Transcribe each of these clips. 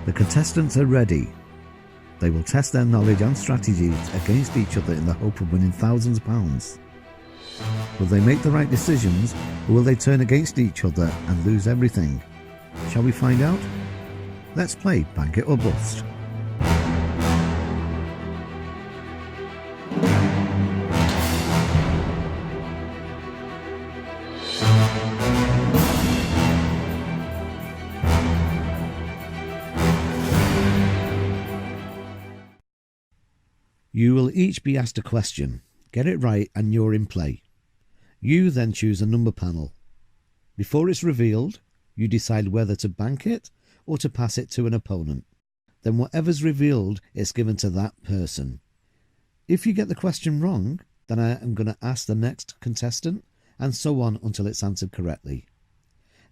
The contestants are ready. They will test their knowledge and strategies against each other in the hope of winning thousands of pounds. Will they make the right decisions, or will they turn against each other and lose everything? Shall we find out? Let's play Bank It or Bust. You will each be asked a question. Get it right and you're in play. You then choose a number panel. Before it's revealed, you decide whether to bank it or to pass it to an opponent. Then whatever's revealed is given to that person. If you get the question wrong, then I am going to ask the next contestant, and so on until it's answered correctly.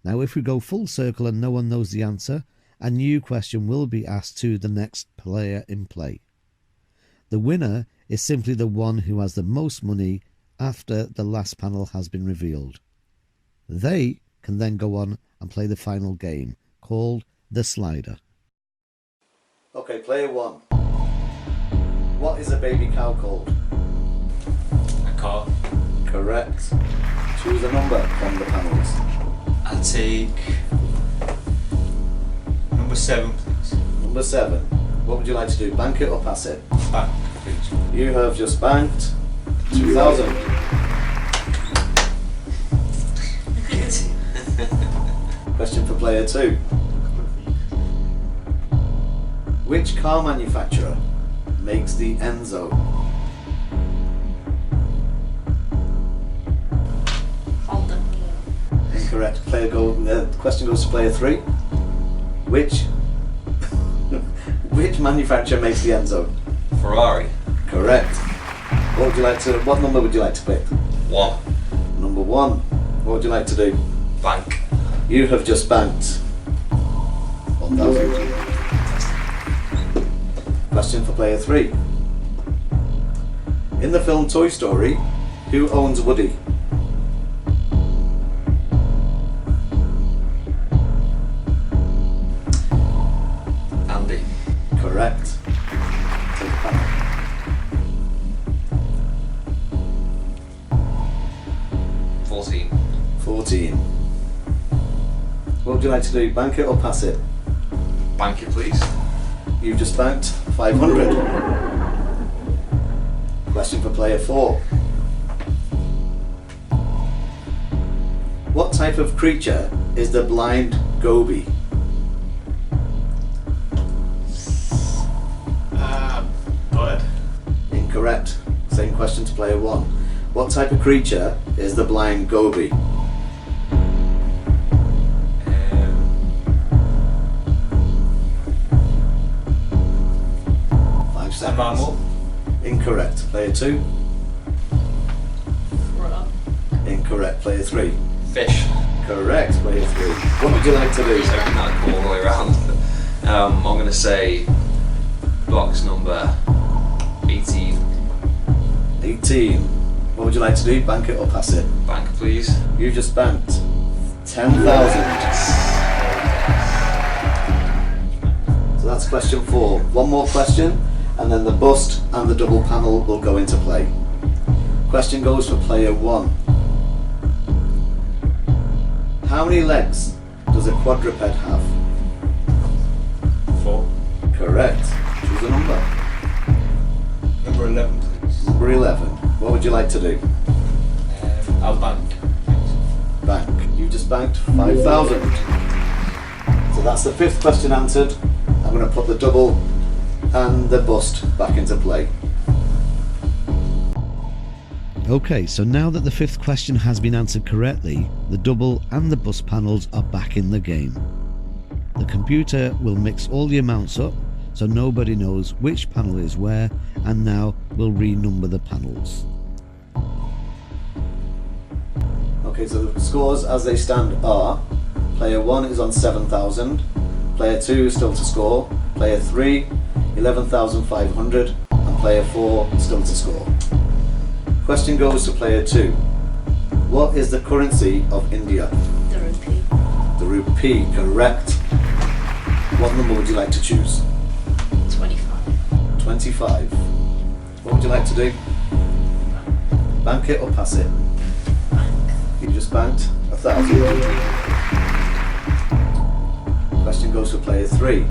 Now if we go full circle and no one knows the answer, a new question will be asked to the next player in play. The winner is simply the one who has the most money after the last panel has been revealed. They can then go on and play the final game, called the slider. Okay, player one. What is a baby cow called? A car. Correct. Choose a number from the panels. I'll take number 7, please. Number 7. What would you like to do? Bank it or pass it? Bank, please. You have just banked 2,000. Question for player 2. Which car manufacturer makes the Enzo? Honda. Incorrect. Question goes to player 3. Which manufacturer makes the Enzo? Ferrari. Correct. What number would you like to pick? 1. Number 1. What would you like to do? Bank. You have just banked 1,000. Question for player 3. In the film Toy Story, who owns Woody? Andy. Correct. Take a panel. 14. 14. What would you like to do? Bank it or pass it? Bank it, please. You've just banked 500. Question for player 4. What type of creature is the blind goby? Bird. Incorrect. Same question to player 1. What type of creature is the blind goby? 5 seconds. A mammal. Incorrect. Player 2. Runner. Incorrect. Player 3. Fish. Correct. Player 3. What would you like to do? So everything that go all the way around. I'm going to say box number 18. 18. What would you like to do? Bank it or pass it? Bank, please. You just banked 10,000. So that's question 4. One more question, and then the bust and the double panel will go into play. Question goes for player 1. How many legs does a quadruped have? 4. Correct. Choose a number. Number 11, please. Number 11. What would you like to do? I'll bank. Bank. You just banked 5,000. So that's the 5th question answered. I'm going to put the double and the bust back into play. Okay, so now that the 5th question has been answered correctly, the double and the bust panels are back in the game. The computer will mix all the amounts up so nobody knows which panel is where, and now we'll renumber the panels. Okay, so the scores as they stand are: player 1 is on 7,000, player 2 is still to score, player 3 11,500, and player 4 still to score. Question goes to player 2. What is the currency of India? The rupee. The rupee, correct. What number number would you like to choose? 25. 25. What would you like to do? Bank it or pass it? You just banked 1,000. Question goes for player 3.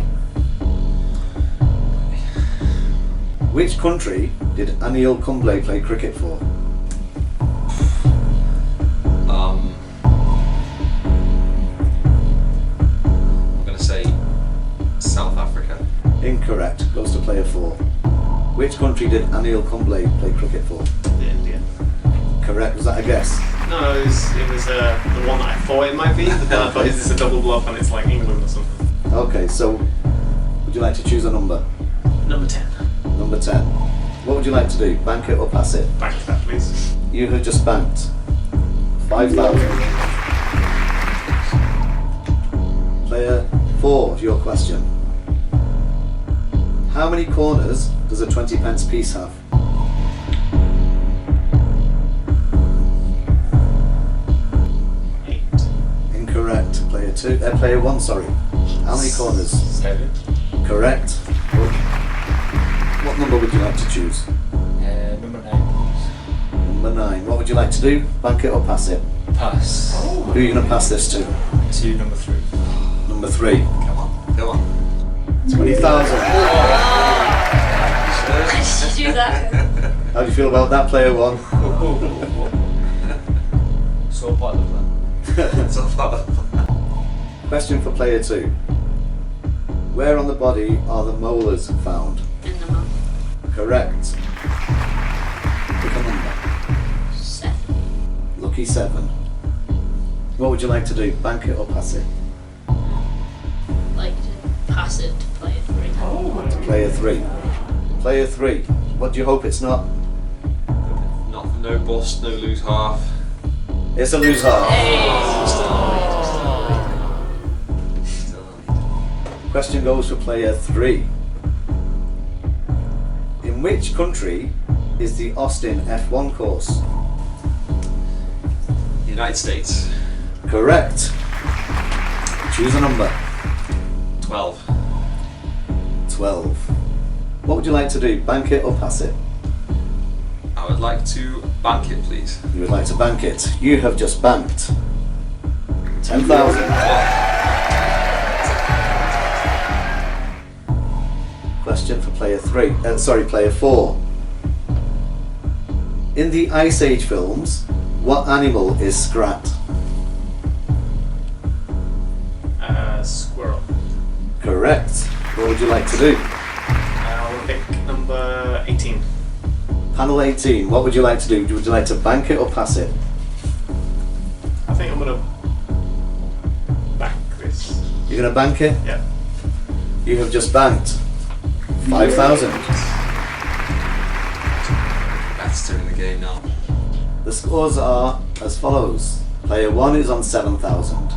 Which country did Anil Kumble play cricket for? I'm going to say South Africa. Incorrect. Goes to player 4. Which country did Anil Kumble play cricket for? India. Correct. Was that a guess? No, it was the one that I thought it might be, but then I thought, is this a double bluff and it's like England or something? Okay, so would you like to choose a number? Number 10. Number 10. What would you like to do? Bank it or pass it? Bank that, please. You have just banked 5,000. Player 4, your question. How many corners does a 20p piece have? Incorrect. Player 1, sorry. How many corners? 7. Correct. What number would you like to choose? Number 9. Number 9. What would you like to do? Bank it or pass it? Pass. Who are you going to pass this to? To number 3. Number 3. Come on. 20,000. Did you do that? How do you feel about that, player 1? So part of the plan. So part of the plan. Question for player 2. Where on the body are the molars found? In the mouth. Correct. Pick a number. 7. Lucky 7. What would you like to do? Bank it or pass it? Like to pass it to player 3. Player 3. Player 3. What do you hope it's not? No bust, no lose half. It's a lose half. Question goes for player 3. In which country is the Austin F1 course? United States. Correct. Choose a number. 12. 12. What would you like to do? Bank it or pass it? I would like to bank it, please. You would like to bank it. You have just banked 10,000. Question for player 4. In the Ice Age films, what animal is Scrat? Squirrel. Correct. What would you like to do? I'll pick number 18. Panel 18. What would you like to do? Would you like to bank it or pass it? I think I'm gonna bank this. You're going to bank it? Yeah. You have just banked 5,000. That's turning the game now. The scores are as follows. Player 1 is on 7,000.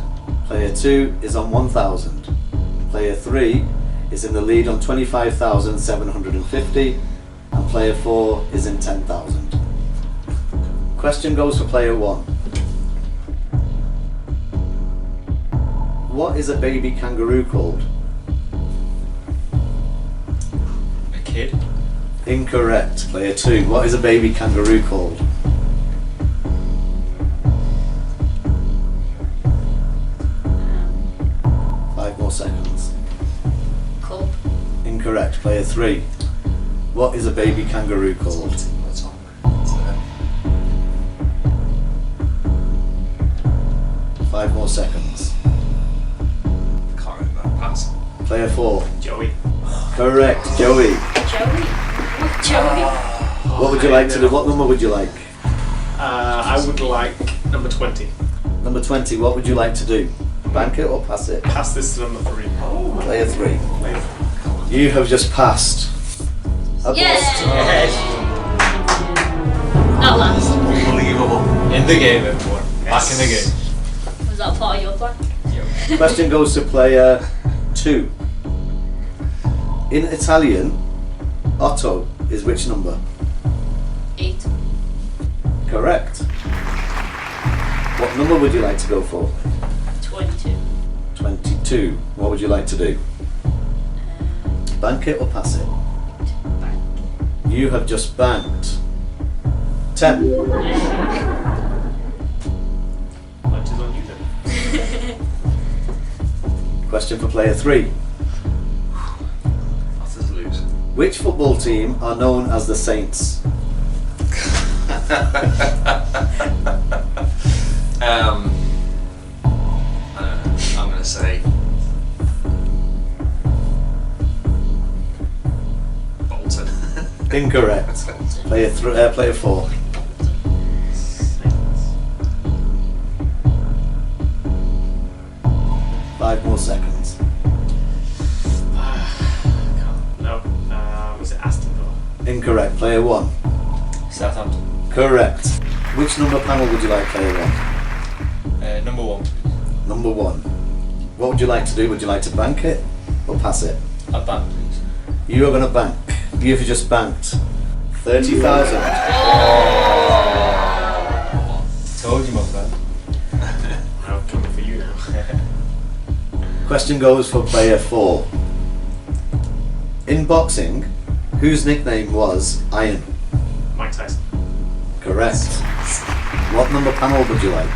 Player 2 is on 1,000. Player 3 is in the lead on 25,750. And player 4 is in 10,000. Question goes for player 1. What is a baby kangaroo called? A kid. Incorrect. Player 2. What is a baby kangaroo called? Five more seconds. Cub. Incorrect. Player 3. What is a baby kangaroo called? That's on. 5 more seconds. Can't remember. Pass. Player 4. Joey. Correct. Joey. Joey. What, Joey? What would you like to do? What number would you like? I would like number 20. Number 20. What would you like to do? Bank it or pass it? Pass this to number 3. Player 3. Player. You have just passed. A Yes. bust. Not last. Unbelievable. In the game, everyone. Back in the game. Was that part of your plan? Question goes to player 2. In Italian, Otto is which number? 8. Correct. What number would you like to go for? 22. 22. What would you like to do? Bank it or pass it? Bank. You have just banked 10. Lunch is on you then. Question for player 3. That's to lose. Which football team are known as the Saints? I'm going to say Bolton. Incorrect. Player 4. Saints. 5 more seconds. No. Was it Aston Villa? Incorrect. Player 1. Southampton. Correct. Which number panel would you like, player 1? Number 1. Number 1. What would you like to do? Would you like to bank it or pass it? A bank, please. You are going to bank. You've just banked 30,000. Told you, my friend. I'm coming for you now. Question goes for player 4. In boxing, whose nickname was Iron? Mike Tyson. Correct. What number panel would you like?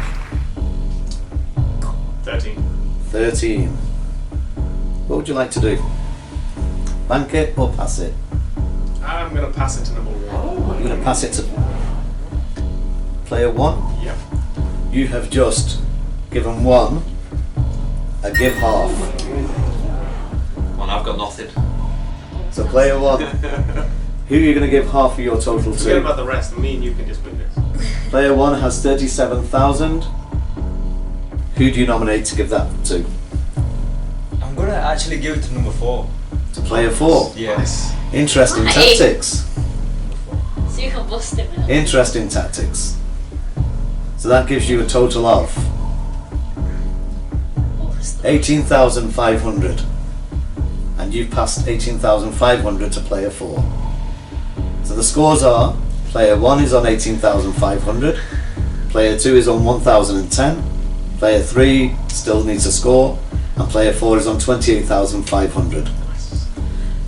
13. 13. What would you like to do? Bank it or pass it? I'm going to pass it to number 1. I'm going to pass it to player 1. Yep. You have just given 1 a give half. Well, I've got nothing. So player 1, who are you going to give half of your total Forget to? about the rest. Me and you can just win this. Player 1 has 37,000. Who do you nominate to give that to? I'm gonna actually give it to number 4. To player 4. Yes. Interesting Why? tactics. So you can bust him out. Interesting tactics. So that gives you a total of What was the 18,500. And you've passed 18,500 to player 4. So the scores are: player 1 is on 18,500, player 2 is on 1,010, player 3 still needs a score, and player 4 is on 28,500.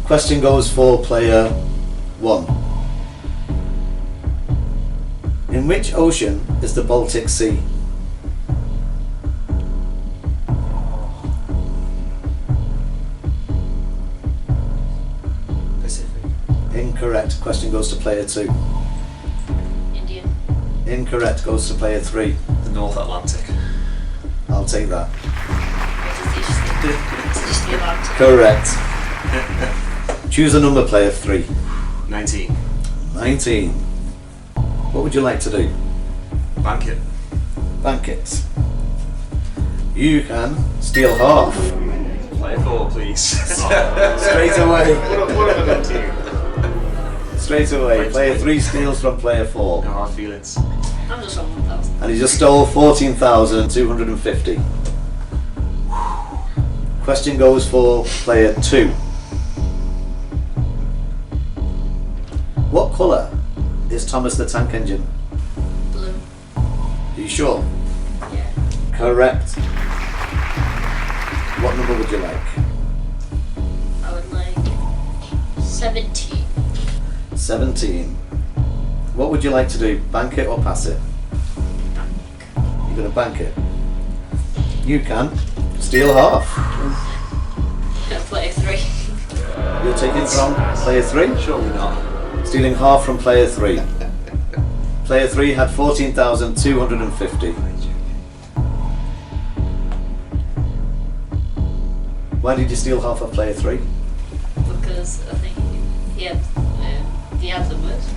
Question goes for player 1. In which ocean is the Baltic Sea? Pacific. Incorrect. Question goes to player 2. Indian? Incorrect goes to player 3. The North Atlantic. I'll take that. It's just the Atlantic. Correct. Choose a number, player 3. 19. 19. What would you like to do? Bank it. Bank it. You can steal half. Player 4, please. Straight away. What have I done to you? Straight away. Player 3 steals from player 4. No hard feelings. I'm just on 1,000. And he just stole 14,250. Question goes for player 2. What colour is Thomas the Tank Engine? Blue. Are you sure? Yeah. Correct. What number would you like? I would like 17. 17. What would you like to do? Bank it or pass it? You're going to bank it. You can steal half. Player 3. You're taking from player 3? Surely not. Stealing half from player 3. Player 3 had 14,250. Why did you steal half of player 3? Because I think he had the most.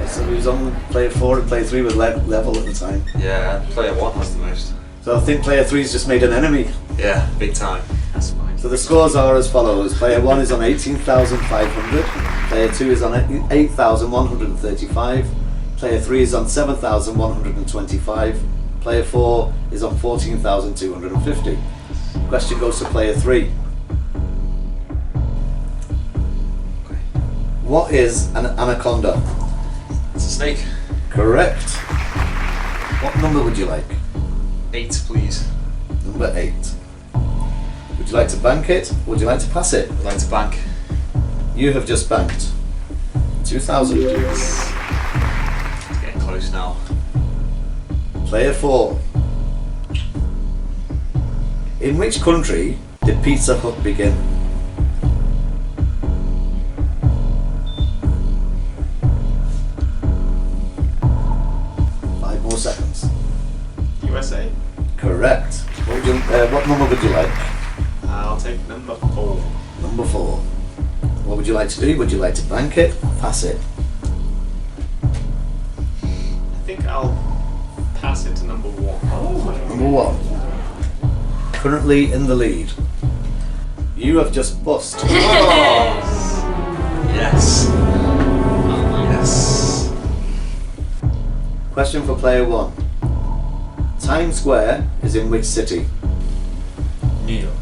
So he was on player 4 and player 3 was level at the time. Yeah, player 1 has the most. So I think player 3's just made an enemy. Yeah, big time. That's fine. So the scores are as follows. Player 1 is on 18,500. Player 2 is on 8,135. Player 3 is on 7,125. Player 4 is on 14,250. Question goes to player 3. What is an anaconda? It's a snake. Correct. What number would you like? 8, please. Number 8. Would you like to bank it, or would you like to pass it? I'd like to bank. You have just banked 2,000. It's getting close now. Player 4. In which country did Pizza Hut begin? Five more seconds. USA. Correct. What number would you like? I'll take number 4. Number 4. What would you like to do? Would you like to bank it? Pass it? I think I'll pass it to number 1. Number 1. Currently in the lead. You have just bust. Yes. Yes. Question for player 1. Times Square is in which city? New York.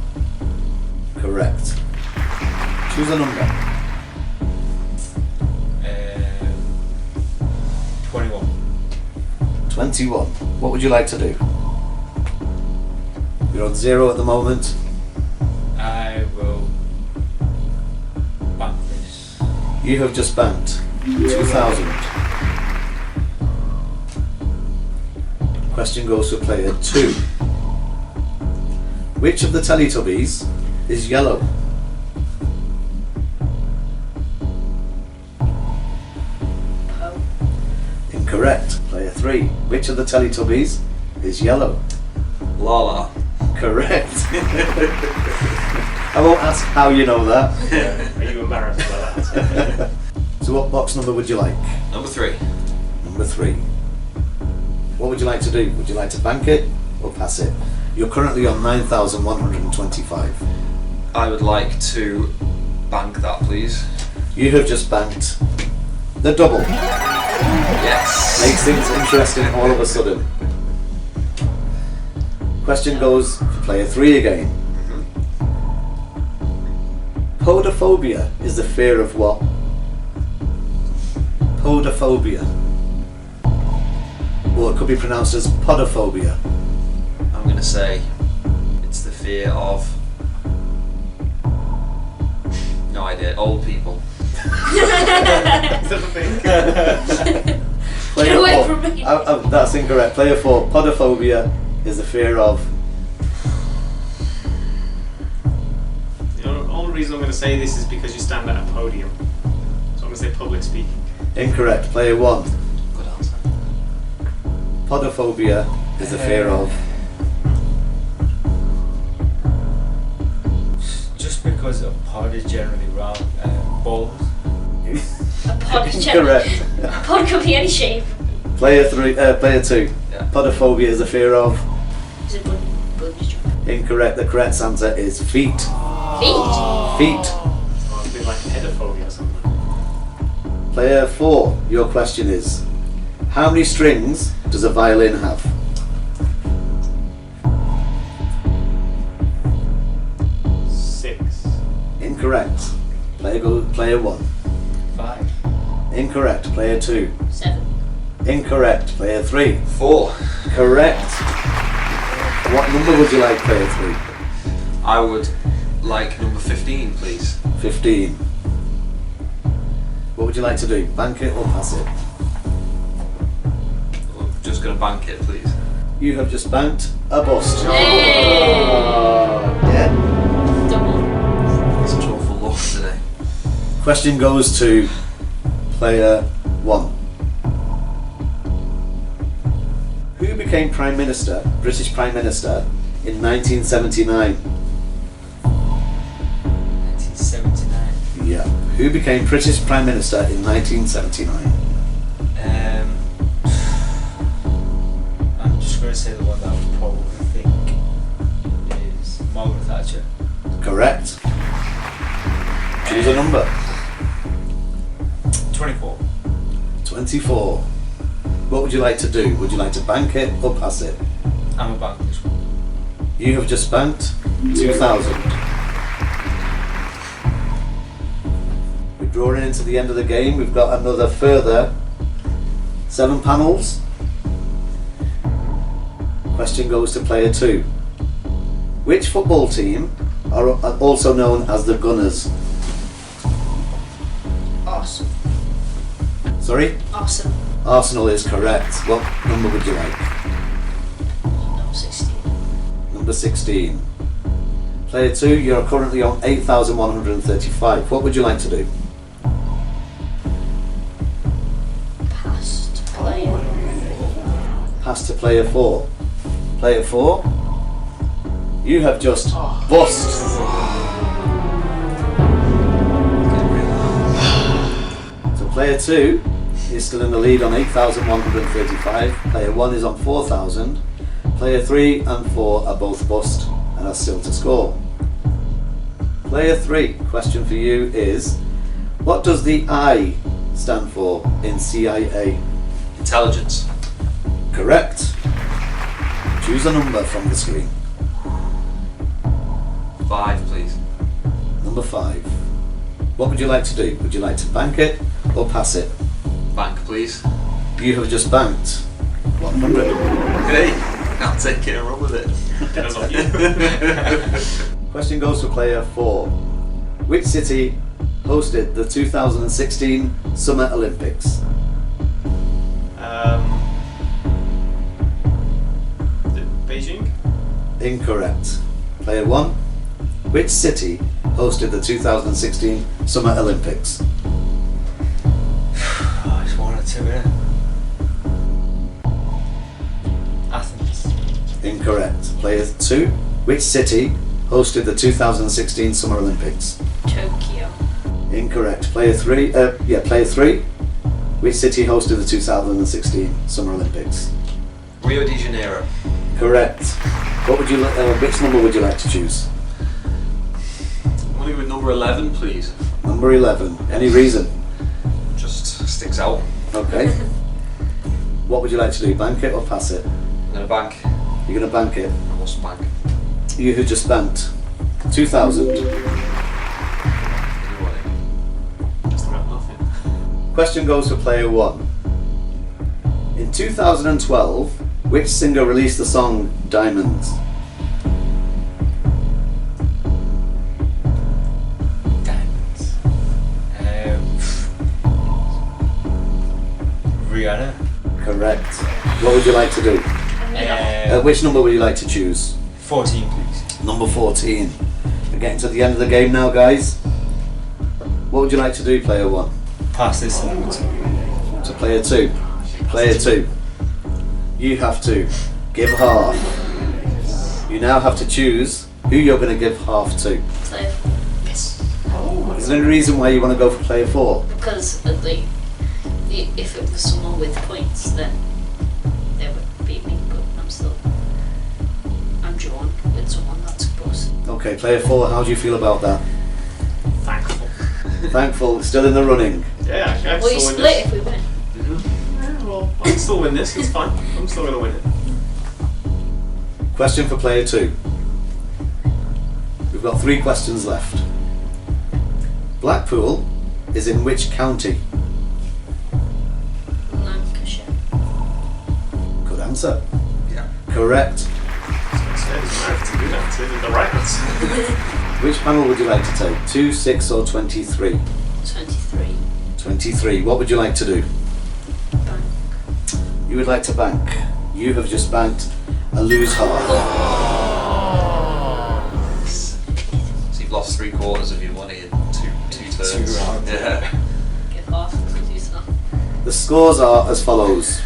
Correct. Choose a number. 21. 21. What would you like to do? You're on 0 at the moment. I will bank this. You have just banked 2,000. Question goes to player 2. Which of the Teletubbies is yellow? Poe. Incorrect. Player 3. Which of the Teletubbies is yellow? Lala. Correct. I won't ask how you know that. Are you embarrassed by that? So what box number would you like? Number 3. Number 3. What would you like to do? Would you like to bank it or pass it? You're currently on 9,125. I would like to bank that, please. You have just banked the double. Yes. Makes things interesting all of a sudden. Question goes for player 3 again. Podophobia is the fear of what? Podophobia. Or it could be pronounced as podophobia. I'm going to say it's the fear of... No idea. Old people. Get away from me. That's incorrect. Player 4. Podophobia is the fear of... The only reason I'm going to say this is because you stand at a podium. So I'm going to say public speaking. Incorrect. Player 1. Good answer. Podophobia is the fear of... Just because a pod is generally round, balls. A pod is Correct. A pod could be any shape. Player 2. Yeah. Podophobia is the fear of... Is it bungee jump? Incorrect. The correct answer is feet. Feet. Feet. Or it'd be like pedophobia or something. Player 4, your question is, how many strings does a violin have? Six. Incorrect. Player 1. 5. Incorrect. Player 2. 7. Incorrect. Player 3. 4. Correct. What number would you like, player 3? I would like number 15, please. 15. What would you like to do? Bank it or pass it? I'm just going to bank it, please. You have just banked a bust. Hey. Yeah. Double. Such awful luck today. Question goes to player 1. Who became Prime Minister, British Prime Minister, in 1979? 1979. Yeah. Who became British Prime Minister in 1979? I'm just going to say the one that I would probably think is Margaret Thatcher. Correct. Choose a number. 24. 24. What would you like to do? Would you like to bank it or pass it? I'm a bank this one. You have just banked 2,000. We're drawing into the end of the game. We've got another further 7 panels. Question goes to player 2. Which football team are also known as the Gunners? Awesome. Sorry? Awesome. Arsenal is correct. What number would you like? Number 16. Number 16. Player 2, you're currently on 8,135. What would you like to do? Pass to player. Pass to player 4. Player 4, you have just bust. So player 2 is still in the lead on 8,135. Player 1 is on 4,000. Player 3 and 4 are both bust and are still to score. Player 3, question for you is, what does the I stand for in CIA? Intelligence. Correct. Choose a number from the screen. 5, please. Number 5. What would you like to do? Would you like to bank it or pass it? Bank, please. You have just banked 100. Hey, I'll take it and run with it. Depends on you. Question goes to player 4. Which city hosted the 2016 Summer Olympics? Beijing? Incorrect. Player 1. Which city hosted the 2016 Summer Olympics? Oh, it's one or two, innit? Athens. Incorrect. Player 2. Which city hosted the 2016 Summer Olympics? Tokyo. Incorrect. Player 3. Player 3. Which city hosted the 2016 Summer Olympics? Rio de Janeiro. Correct. What would you? Which number would you like to choose? I'm going to go with number 11, please. Number 11. Any reason? Just sticks out. Okay. What would you like to do? Bank it or pass it? I'm going to bank. You're going to bank it. I must bank. You have just banked 2,000. Still got nothing. Question goes to player 1. In 2012, which singer released the song Diamonds? Diamonds. Rihanna. Correct. What would you like to do? Which number would you like to choose? 14, please. Number 14. We're getting to the end of the game now, guys. What would you like to do, player 1? Pass this to number 2. To player 2. Player 2. You have to give half. You now have to choose who you're going to give half to. Player. Yes. Is there any reason why you want to go for player 4? Because if it was someone with points, then they would beat me. But I'm drawn with someone that's bust. Okay, player 4, how do you feel about that? Thankful. Thankful, still in the running. Yeah, actually, I can Well, you still win split this. if we win. Yeah, well, I can still win this, it's fine. I'm still going to win it. Question for player 2. We've got 3 questions left. Blackpool is in which county? Lancashire. Good answer. Yeah. Correct. So it doesn't matter if it's a good answer, it's the right answer. Which panel would you like to take? 2, 6 or 23? 23. 23. What would you like to do? Bank. You would like to bank. You have just banked a lose half. So you've lost 3/4 of your money in two turns. 2 rounds. Yeah. Give half to do so. The scores are as follows.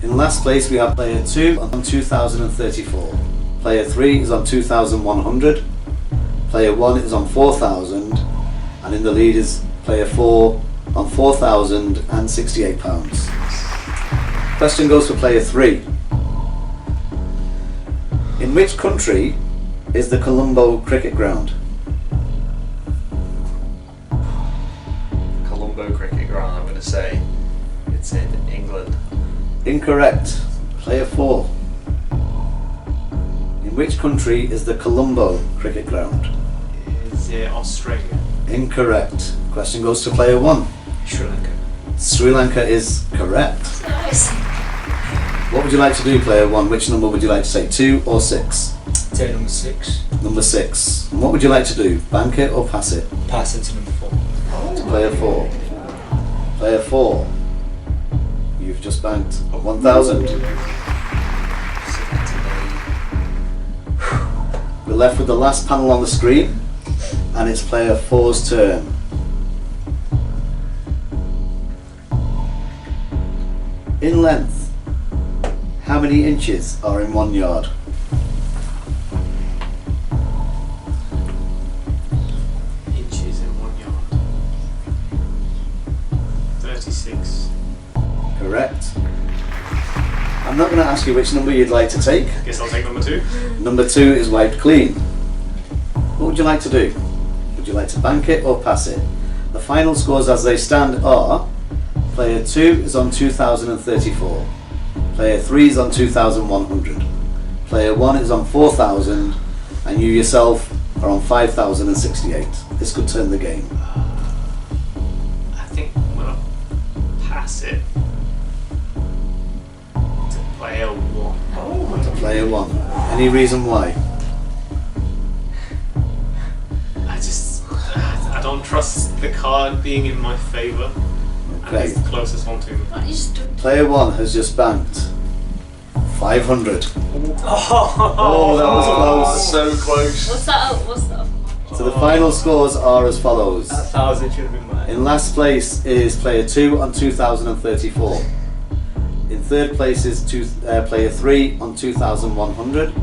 In last place we have player 2 on 2,034. Player 3 is on 2,100. Player 1 is on 4,000. And in the lead is player 4 on £4,068. Question goes for player 3. In which country is the Colombo cricket ground? Colombo cricket ground, I'm going to say it's in England. Incorrect. Player 4. In which country is the Colombo cricket ground? Is it Australia? Incorrect. Question goes to player 1. Sri Lanka. Sri Lanka is correct. Nice. What would you like to do, player 1? Which number would you like to say, 2 or 6? Take number 6. Number 6. And what would you like to do? Bank it or pass it? Pass it to number 4. To player 4. Player 4. You've just banked 1,000. We're left with the last panel on the screen, and it's player 4's turn. In length, how many inches are in 1 yard? Inches in 1 yard. 36. Correct. I'm not going to ask you which number you'd like to take. Guess I'll take number 2. Number 2 is wiped clean. What would you like to do? Would you like to bank it or pass it? The final scores as they stand are: player 2 is on 2,034, player 3 is on 2,100, player 1 is on 4,000, and you yourself are on 5,068. This could turn the game. I think I'm gonna pass it to player 1. To player 1. Any reason why? I don't trust the card being in my favour. And Okay. it's the closest one to me. What you just do? Player 1 has just banked 500. Oh, that was close. So close. What's that? What's that? So the final scores are as follows. 1,000 should have been mine. In last place is player 2 on 2,034. In third place is player 3 on 2,100.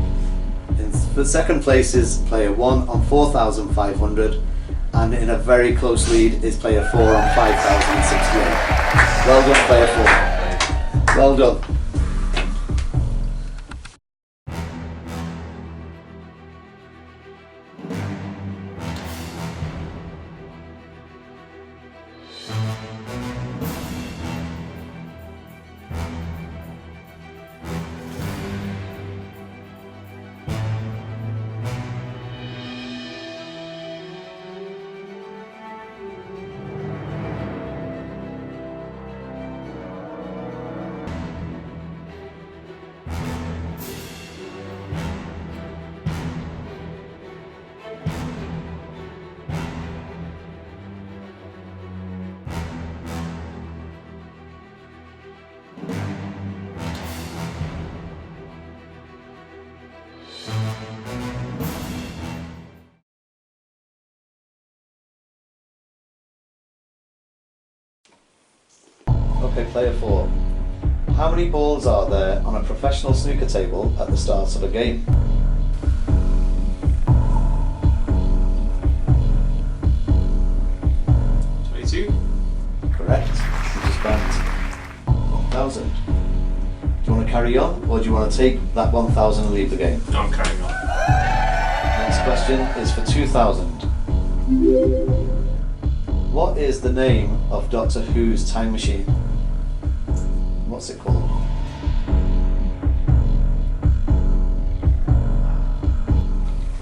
In the second place is player 1 on 4,500. And in a very close lead is player 4 on 5,068. Well done, player 4. Well done. Okay, player 4. How many balls are there on a professional snooker table at the start of a game? Correct. You just banked 1,000. Do you want to carry on, or do you want to take that 1,000 and leave the game? No, I'm carrying on. Next question is for 2,000. What is the name of Doctor Who's time machine? What's it called?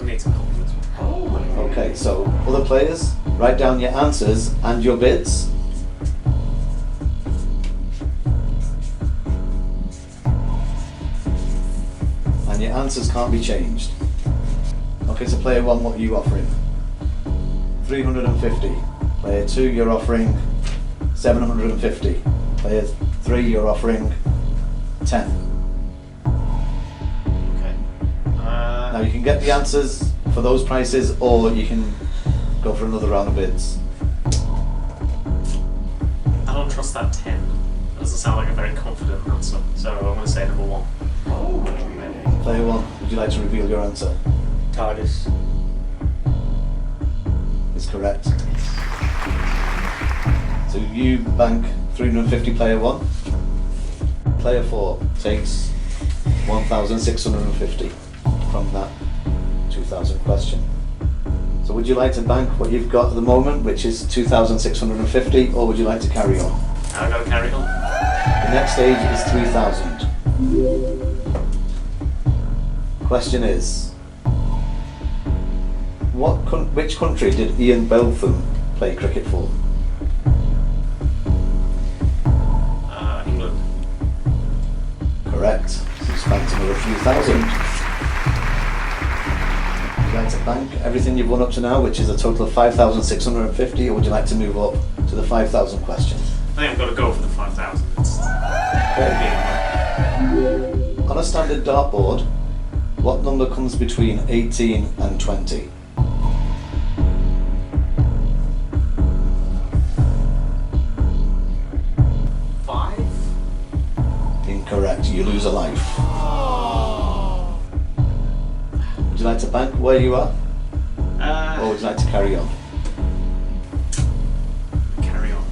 I need some help with this one. Okay, so other players, write down your answers and your bids. And your answers can't be changed. Okay, so player 1, what are you offering? 350. Player 2, you're offering 750. Player 3, you're offering 10. Okay. Now you can get the answers for those prices, or you can go for another round of bids. I don't trust that 10. That doesn't sound like a very confident answer. So I'm going to say number 1. Player 1, would you like to reveal your answer? TARDIS. Is correct. So you bank 350 player 1. Player 4 takes 1,650 from that 2,000 question. So would you like to bank what you've got at the moment, which is 2,650, or would you like to carry on? I've got to carry on. The next stage is 3,000. Question is, which country did Ian Botham play cricket for? England. Correct. So you spent another few thousand. you like to bank everything you've won up to now, which is a total of 5,650, or would you like to move up to the 5,000 question? I think I've got to go for the 5,000. Okay. On a standard dartboard, what number comes between 18 and 20? 5? Incorrect, you lose a life. Would you like to bank where you are, or would you like to carry on? Carry on.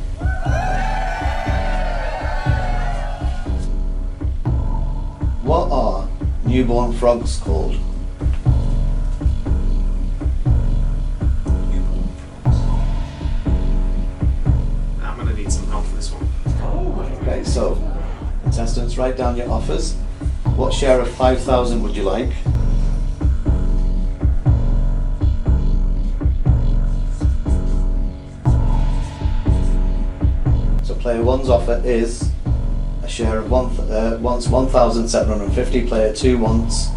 What are newborn frogs called? I'm going to need some help for this one. Okay, so contestants, write down your offers. What share of 5,000 would you like? So player one's offer is a share of wants 1,750. Player two wants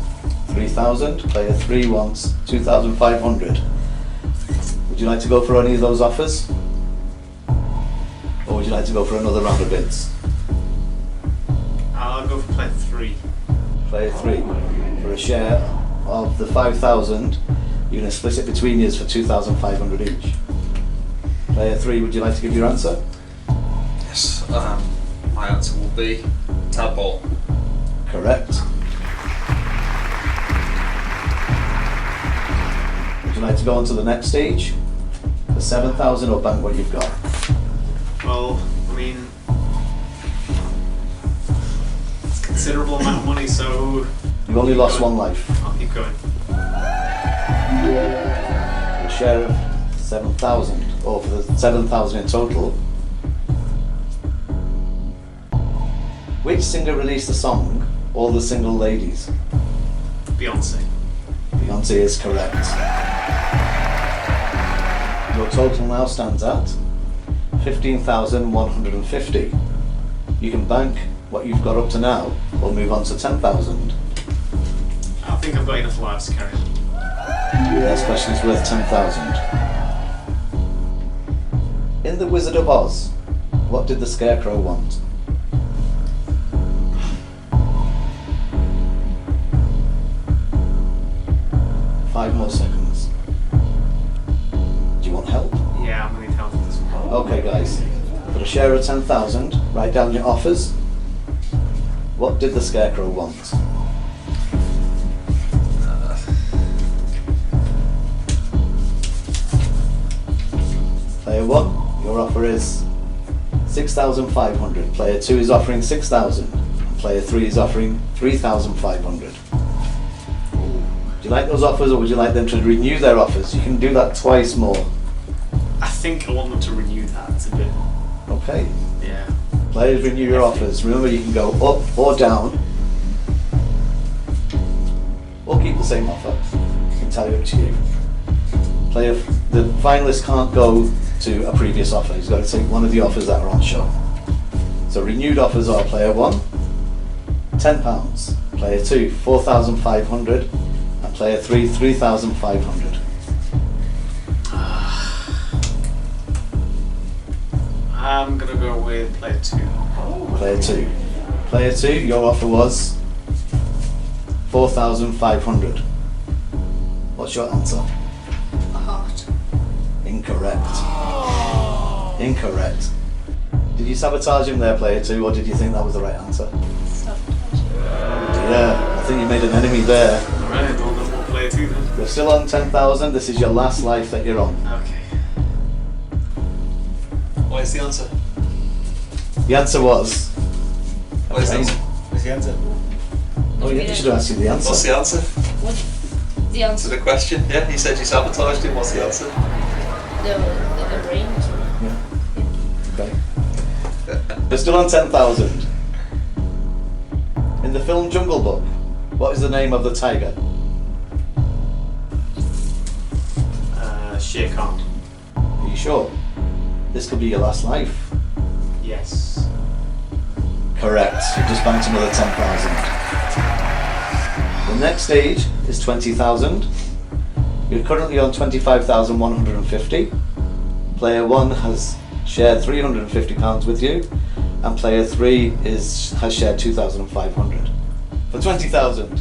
3,000. Player three wants 2,500. Would you like to go for any of those offers? Or would you like to go for another round of bids? I'll go for player 3. Player three, for a share of the 5,000, you're going to split it between you for 2,500 each. Player three, would you like to give your answer? Yes, my answer will be tadpole. Correct. Would you like to go on to the next stage? The 7,000, or bank what you've got? Well, I mean, it's a considerable amount of money, so You've only lost one life. I'll keep going. A share of 7,000, or for the 7,000 in total. Which singer released the song All the Single Ladies? Beyonce. Beyonce is correct. Your total now stands at 15,150. You can bank what you've got up to now, or move on to 10,000. I think I've got enough lives to carry on. The next question is worth 10,000. In The Wizard of Oz, what did the Scarecrow want? Five more seconds. Do you want help? Yeah, I'm going to need help with this one. Okay guys, for a share of 10,000, write down your offers. What did the Scarecrow want? Player 1, your offer is 6,500. Player 2 is offering 6,000. And Player 3 is offering 3,500. Do you like those offers, or would you like them to renew their offers? You can do that twice more. I think I want them to renew that. It's a bit. Okay. Yeah. Players, renew your offers. Remember, you can go up or down, or keep the same offer. It's entirely up to you. The finalist can't go to a previous offer. He's got to take one of the offers that are on show. So renewed offers are player 1, £10. Player 2, 4,500. And player 3, 3,500. I'm going to go with player 2. Player 2. Player 2, your offer was 4,500. What's your answer? A heart. Incorrect. Incorrect. Did you sabotage him there, player 2, or did you think that was the right answer? Sabotage. Yeah, I think you made an enemy there. Alright, I'll go for player 2 then. You're still on 10,000. This is your last life that you're on. Okay. What is the answer? The answer was... What is the answer? What's the answer? Oh yeah, you should have asked you the answer. What's the answer What? The to answer. the question? Yeah, you said you sabotaged him. What's the answer? The range. Yeah. Okay. You're still on 10,000. In the film Jungle Book, what is the name of the tiger? Shere Khan. Are you sure? This could be your last life. Yes. Correct. You just banked another 10,000. The next stage is 20,000. You're currently on 25,150. Player 1 has shared £350 with you, and player 3 has shared 2,500. For 20,000.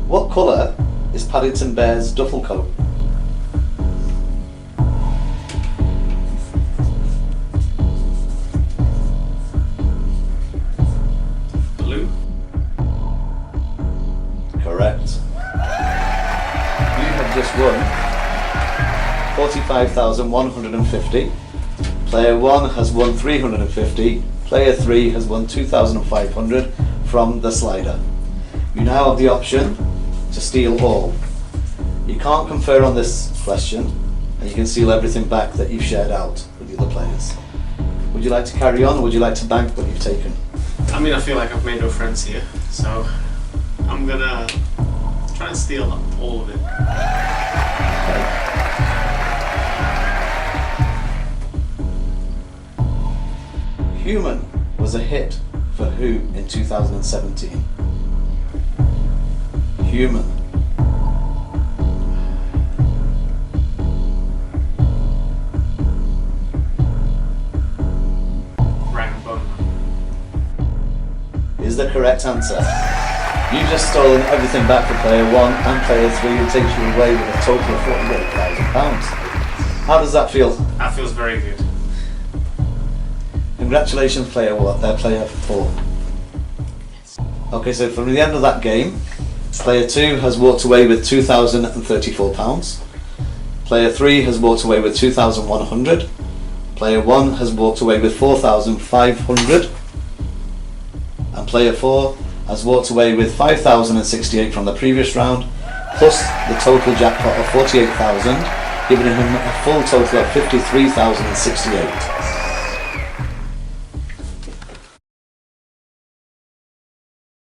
What colour is Paddington Bear's duffel coat? Blue. Correct. You have just won 45,150. Player 1 has won 350. Player 3 has won 2,500 from the slider. You now have the option to steal all. You can't confer on this question, and you can steal everything back that you've shared out with the other players. Would you like to carry on, or would you like to bank what you've taken? I mean, I feel like I've made no friends here, so I'm gonna try and steal all of it. Human was a hit for who in 2017? Human. Ryan Bowman. Is the correct answer. You've just stolen everything back for player 1 and player 3, who takes you away with a total of £48,000. How does that feel? That feels very good. Congratulations, player 4. Okay, so from the end of that game, player 2 has walked away with £2,034. Player 3 has walked away with 2,100. Player 1 has walked away with 4,500. And player 4 has walked away with 5,068 from the previous round, plus the total jackpot of 48,000, giving him a full total of 53,068.